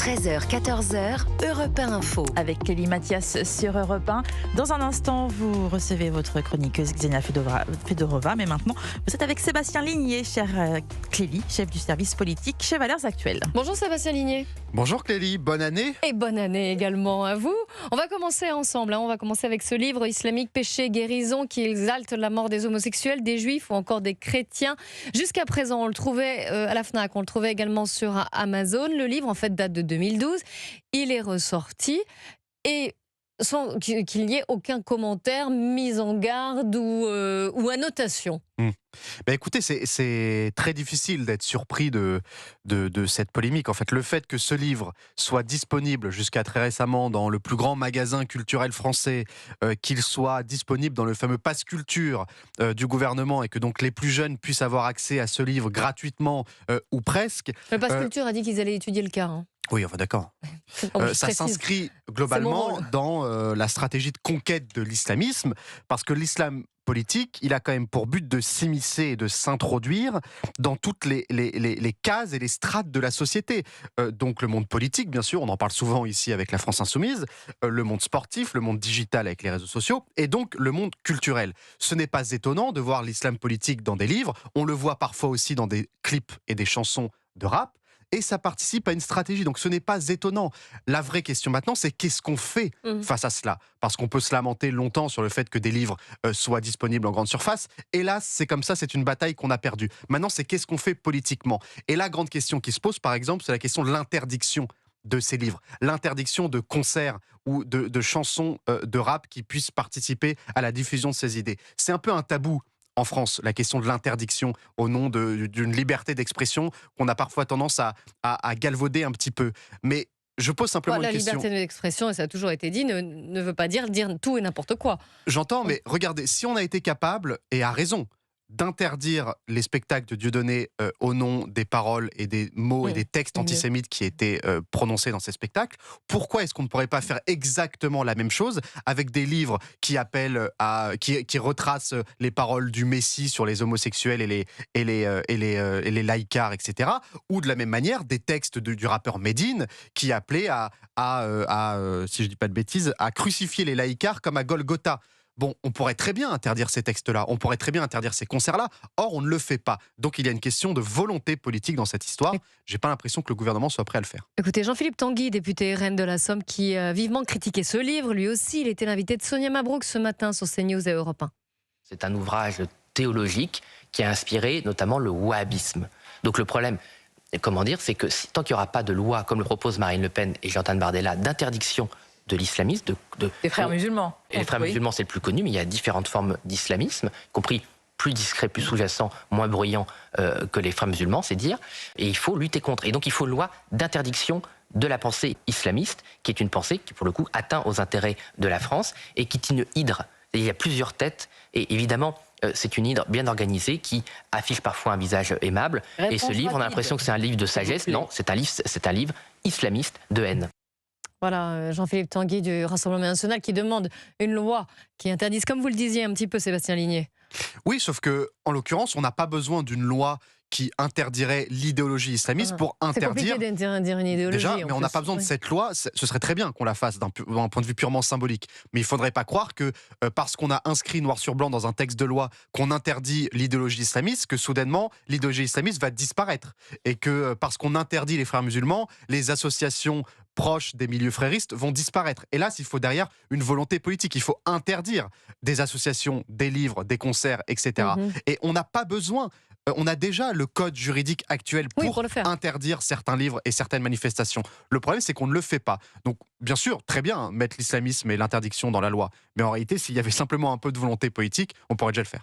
13h, 14h, Europe 1 Info. Avec Clélie Mathias sur Europe 1. Dans un instant, vous recevez votre chroniqueuse Xenia Fedorova. Mais maintenant, vous êtes avec Sébastien Ligné, chère Clélie, chef du service politique chez Valeurs Actuelles. Bonjour Sébastien Ligné. Bonjour Clélie, bonne année. Et bonne année également à vous. On va commencer ensemble. On va commencer avec ce livre islamique Péché et guérison qui exalte la mort des homosexuels, des juifs ou encore des chrétiens. Jusqu'à présent, on le trouvait à la Fnac, on le trouvait également sur Amazon. Le livre, en fait, date de 2012. Il est ressorti et sans qu'il n'y ait aucun commentaire, mise en garde ou annotation. Ben écoutez, c'est très difficile d'être surpris de cette polémique. En fait, le fait que ce livre soit disponible jusqu'à très récemment dans le plus grand magasin culturel français, qu'il soit disponible dans le fameux Pass Culture du gouvernement et que donc les plus jeunes puissent avoir accès à ce livre gratuitement ou presque. Le Pass Culture a dit qu'ils allaient étudier le cas. Oui, enfin d'accord. Ça s'inscrit globalement dans la stratégie de conquête de l'islamisme, parce que l'islam politique, il a quand même pour but de s'immiscer et de s'introduire dans toutes les cases et les strates de la société. Donc le monde politique, bien sûr, on en parle souvent ici avec la France Insoumise, le monde sportif, le monde digital avec les réseaux sociaux, et donc le monde culturel. Ce n'est pas étonnant de voir l'islam politique dans des livres, on le voit parfois aussi dans des clips et des chansons de rap, et ça participe à une stratégie. Donc ce n'est pas étonnant. La vraie question maintenant, c'est qu'est-ce qu'on fait face à cela ? Parce qu'on peut se lamenter longtemps sur le fait que des livres soient disponibles en grande surface. Hélas, c'est comme ça, c'est une bataille qu'on a perdue. Maintenant, c'est qu'est-ce qu'on fait politiquement ? Et la grande question qui se pose, par exemple, c'est la question de l'interdiction de ces livres. L'interdiction de concerts ou de chansons de rap qui puissent participer à la diffusion de ces idées. C'est un peu un tabou en France, la question de l'interdiction au nom d'une liberté d'expression qu'on a parfois tendance à galvauder un petit peu. Mais je pose simplement une question. La liberté d'expression, et ça a toujours été dit, ne veut pas dire tout et n'importe quoi. J'entends, mais regardez, si on a été capable, et à raison, d'interdire les spectacles de Dieudonné au nom des paroles et des mots et des textes antisémites qui étaient prononcés dans ces spectacles, pourquoi est-ce qu'on ne pourrait pas faire exactement la même chose avec des livres qui appellent qui retracent les paroles du Messie sur les homosexuels et les laïcards, etc. Ou de la même manière des textes du rappeur Medine qui appelaient si je dis pas de bêtises, à crucifier les laïcards comme à Golgotha. Bon, on pourrait très bien interdire ces textes-là, on pourrait très bien interdire ces concerts-là, or on ne le fait pas. Donc il y a une question de volonté politique dans cette histoire. J'ai pas l'impression que le gouvernement soit prêt à le faire. Écoutez, Jean-Philippe Tanguy, député RN de la Somme, qui a vivement critiqué ce livre, lui aussi, il était l'invité de Sonia Mabrouk ce matin sur CNews et Europe 1. C'est un ouvrage théologique qui a inspiré notamment le wahhabisme. Donc le problème, c'est que tant qu'il n'y aura pas de loi, comme le propose Marine Le Pen et Jordan Bardella, d'interdiction de l'islamisme, des frères musulmans. Et les frères musulmans, c'est le plus connu, mais il y a différentes formes d'islamisme, y compris plus discret, plus sous-jacent, moins bruyant que les frères musulmans, c'est dire. Et il faut lutter contre. Et donc il faut une loi d'interdiction de la pensée islamiste, qui est une pensée qui, pour le coup, atteint aux intérêts de la France et qui est une hydre. Et il y a plusieurs têtes, et évidemment, c'est une hydre bien organisée qui affiche parfois un visage aimable. Et ce livre, on a l'impression que c'est un livre de sagesse. Non, c'est un livre islamiste de haine. Voilà, Jean-Philippe Tanguy du Rassemblement national qui demande une loi qui interdise, comme vous le disiez un petit peu, Sébastien Ligné. Oui, sauf que, en l'occurrence, on n'a pas besoin d'une loi qui interdirait l'idéologie islamiste pour interdire. C'est compliqué d'interdire une idéologie. Déjà, mais on n'a pas besoin de cette loi. Ce serait très bien qu'on la fasse d'un point de vue purement symbolique. Mais il ne faudrait pas croire que parce qu'on a inscrit noir sur blanc dans un texte de loi qu'on interdit l'idéologie islamiste, que soudainement l'idéologie islamiste va disparaître. Et que parce qu'on interdit les frères musulmans, les associations proches des milieux fréristes vont disparaître. Et là, il faut derrière une volonté politique. Il faut interdire des associations, des livres, des concerts, etc. Et on n'a pas besoin. On a déjà le code juridique actuel pour interdire certains livres et certaines manifestations. Le problème, c'est qu'on ne le fait pas. Donc, bien sûr, très bien, mettre l'islamisme et l'interdiction dans la loi. Mais en réalité, s'il y avait simplement un peu de volonté politique, on pourrait déjà le faire.